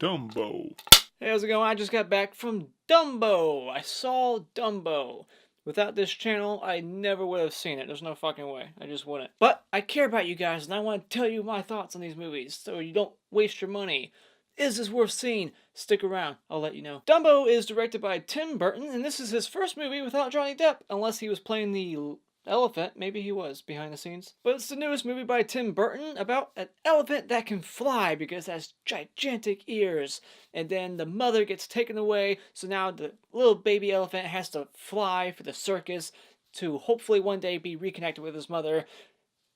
Dumbo. Hey, how's it going? I just got back from Dumbo. I saw Dumbo. Without this channel, I never would have seen it. There's no fucking way. I just wouldn't. But I care about you guys, and I want to tell you my thoughts on these movies, so you don't waste your money. Is this worth seeing? Stick around. I'll let you know. Dumbo is directed by Tim Burton, and this is his first movie without Johnny Depp, unless he was playing the elephant. Maybe he was behind the scenes. But it's the newest movie by Tim Burton about an elephant that can fly because it has gigantic ears. And then the mother gets taken away, so now the little baby elephant has to fly for the circus to hopefully one day be reconnected with his mother.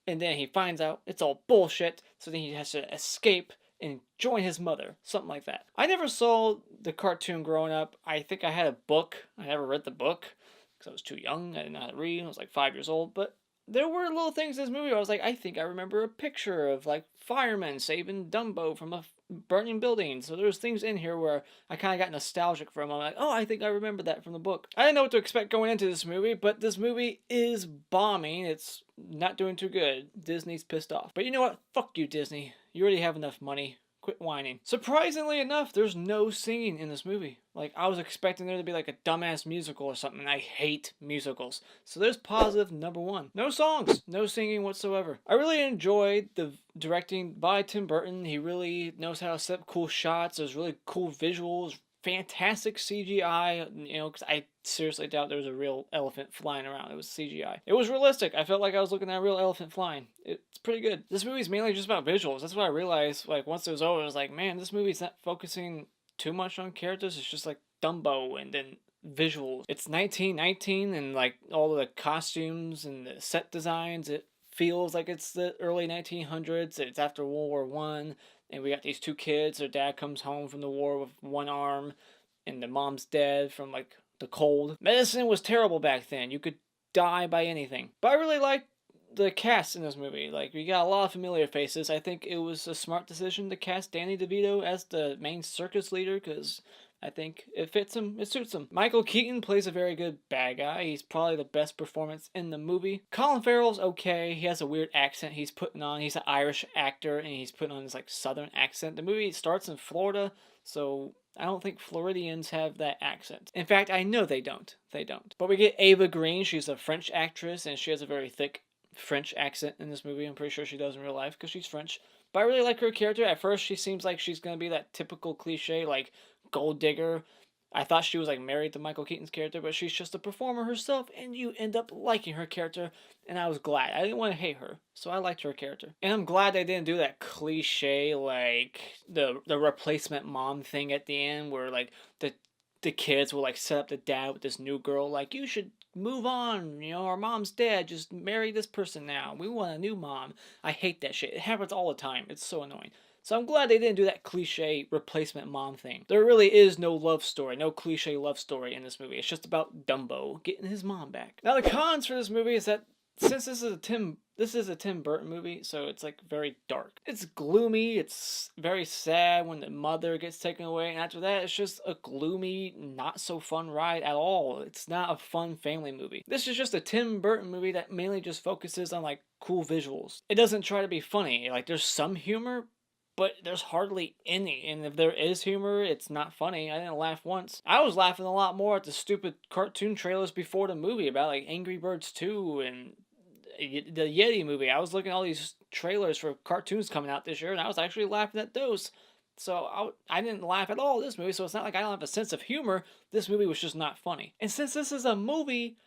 And then he finds out it's all bullshit, so then he has to escape and join his mother. Something like that. I never saw the cartoon growing up. I think I had a book. I never read the book because I was too young. I didn't know how to read. I was like 5 years old. But there were little things in this movie where I was like, I think I remember a picture of like firemen saving Dumbo from a burning building. So there's things in here where I kind of got nostalgic from. I'm like, oh, I think I remember that from the book. I didn't know what to expect going into this movie, but this movie is bombing. It's not doing too good. Disney's pissed off. But you know what? Fuck you, Disney. You already have enough money. Quit whining. Surprisingly enough, there's no singing in this movie. Like, I was expecting there to be like a dumbass musical or something, and I hate musicals. So there's positive number one. No songs, no singing whatsoever. I really enjoyed the directing by Tim Burton. He really knows how to set up cool shots. There's really cool visuals, fantastic CGI, you know, because I seriously doubt there was a real elephant flying around. It was CGI. It was realistic. I felt like I was looking at a real elephant flying. It's pretty good. This movie's mainly just about visuals. That's what I realized, like, once it was over, I was like, man, this movie's not focusing too much on characters. It's just like Dumbo and then visuals. It's 1919 and like all the costumes and the set designs, it feels like it's the early 1900s. It's after World War One. And we got these two kids. Their dad comes home from the war with one arm, and the mom's dead from like the cold. Medicine was terrible back then. You could die by anything. But I really liked the cast in this movie. Like, we got a lot of familiar faces. I think it was a smart decision to cast Danny DeVito as the main circus leader, because I think it fits him, it suits him. Michael Keaton plays a very good bad guy. He's probably the best performance in the movie. Colin Farrell's okay. He has a weird accent he's putting on. He's an Irish actor, and he's putting on this like southern accent. The movie starts in Florida, so I don't think Floridians have that accent. In fact, I know they don't. They don't. But we get Ava Green. She's a French actress, and she has a very thick French accent in this movie. I'm pretty sure she does in real life because she's French. But I really like her character. At first, she seems like she's going to be that typical cliche, like, gold digger. I thought she was like married to Michael Keaton's character, but she's just a performer herself, and you end up liking her character, and I was glad. I didn't want to hate her, so I liked her character. And I'm glad they didn't do that cliche, like, the replacement mom thing at the end, where, like, the kids will, like, set up the dad with this new girl, like, you should move on, you know, our mom's dead, just marry this person now. We want a new mom. I hate that shit. It happens all the time. It's so annoying. So I'm glad they didn't do that cliche replacement mom thing. There really is no love story, no cliche love story in this movie. It's just about Dumbo getting his mom back. Now the cons for this movie is that since this is a Tim Burton movie, so it's like very dark. It's gloomy, it's very sad when the mother gets taken away, and after that it's just a gloomy, not so fun ride at all. It's not a fun family movie. This is just a Tim Burton movie that mainly just focuses on like cool visuals. It doesn't try to be funny. Like, there's some humor, but there's hardly any, and if there is humor, it's not funny. I didn't laugh once. I was laughing a lot more at the stupid cartoon trailers before the movie about like Angry Birds 2 and the Yeti movie. I was looking at all these trailers for cartoons coming out this year, and I was actually laughing at those. So I didn't laugh at all this movie, so it's not like I don't have a sense of humor. This movie was just not funny. And since this is a movie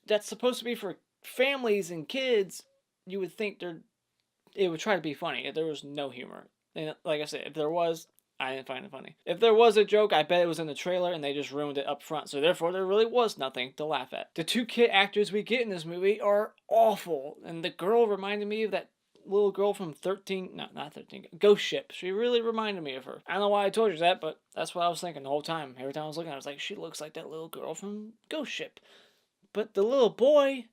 that's supposed to be for families and kids, you would think it would try to be funny. There was no humor. And like I said, if there was, I didn't find it funny. If there was a joke, I bet it was in the trailer and they just ruined it up front. So therefore, there really was nothing to laugh at. The two kid actors we get in this movie are awful. And the girl reminded me of that little girl from 13, no, not 13, Ghost Ship. She really reminded me of her. I don't know why I told you that, but that's what I was thinking the whole time. Every time I was looking, I was like, she looks like that little girl from Ghost Ship. But the little boy,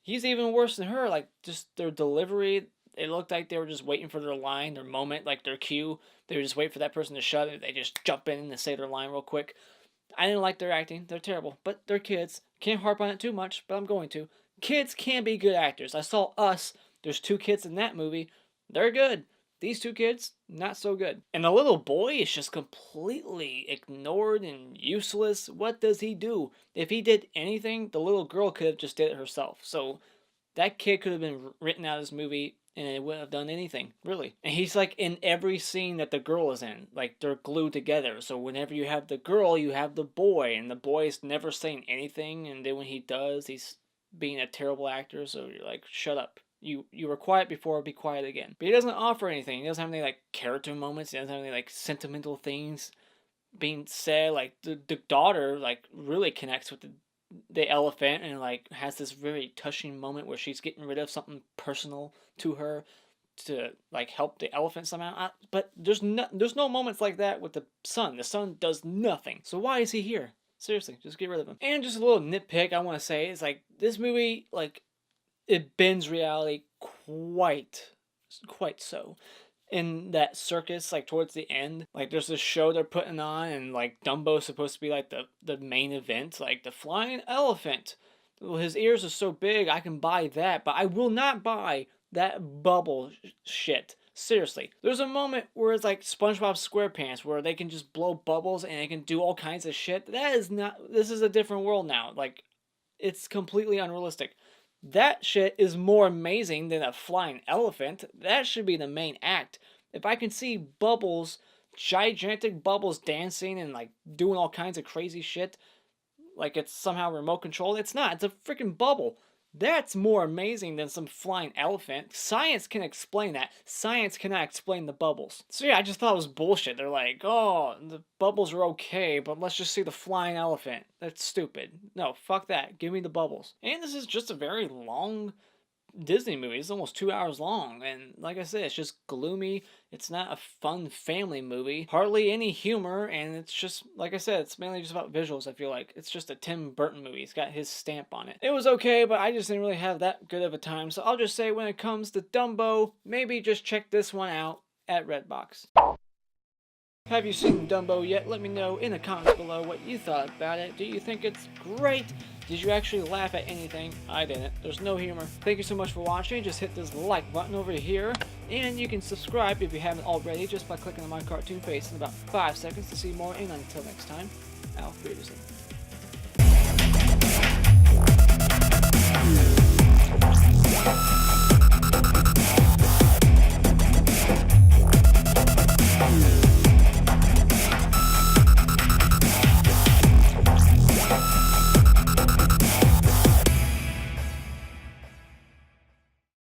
he's even worse than her. Like, just their delivery, it looked like they were just waiting for their line, their moment, like their cue. They would just wait for that person to shut it. They just jump in and say their line real quick. I didn't like their acting. They're terrible. But they're kids. Can't harp on it too much, but I'm going to. Kids can be good actors. I saw Us. There's two kids in that movie. They're good. These two kids, not so good. And the little boy is just completely ignored and useless. What does he do? If he did anything, the little girl could have just did it herself. So that kid could have been written out of this movie and it wouldn't have done anything, really. And he's like in every scene that the girl is in. Like they're glued together. So whenever you have the girl, you have the boy. And the boy's never saying anything. And then when he does, he's being a terrible actor. So you're like, shut up. You were quiet before, be quiet again. But he doesn't offer anything. He doesn't have any like character moments. He doesn't have any like sentimental things being said. Like the daughter like really connects with the elephant and like has this very touching moment where she's getting rid of something personal to her to like help the elephant somehow. But there's no moments like that with the son. The son does nothing. So why is he here? Seriously, just get rid of him. And just a little nitpick I want to say is like this movie like it bends reality quite so. In that circus, like towards the end, like there's this show they're putting on, and like Dumbo's supposed to be like the main event, like the flying elephant. Well, his ears are so big, I can buy that, but I will not buy that bubble shit. Seriously, there's a moment where it's like SpongeBob SquarePants, where they can just blow bubbles and they can do all kinds of shit. That is not. This is a different world now. Like, it's completely unrealistic. That shit is more amazing than a flying elephant. That should be the main act. If I can see bubbles, gigantic bubbles dancing and like doing all kinds of crazy shit, like it's somehow remote controlled, it's not. It's a freaking bubble. That's more amazing than some flying elephant. Science can explain that. Science cannot explain the bubbles. So yeah, I just thought it was bullshit. They're like, oh, the bubbles are okay, but let's just see the flying elephant. That's stupid. No, fuck that. Give me the bubbles. And this is just a very long Disney movie. It's almost 2 hours long, and like I said, it's just gloomy. It's not a fun family movie, hardly any humor, and it's just, like I said, it's mainly just about visuals. I feel like it's just a Tim Burton movie. It's got his stamp on it. It was okay, but I just didn't really have that good of a time, so I'll just say when it comes to Dumbo, maybe just check this one out at Redbox. Have you seen Dumbo yet? Let me know in the comments below what you thought about it. Do you think it's great? Did you actually laugh at anything? I didn't. There's no humor. Thank you so much for watching. Just hit this like button over here. And you can subscribe if you haven't already just by clicking on my cartoon face in about 5 seconds to see more. And until next time, Auf Wiedersehen.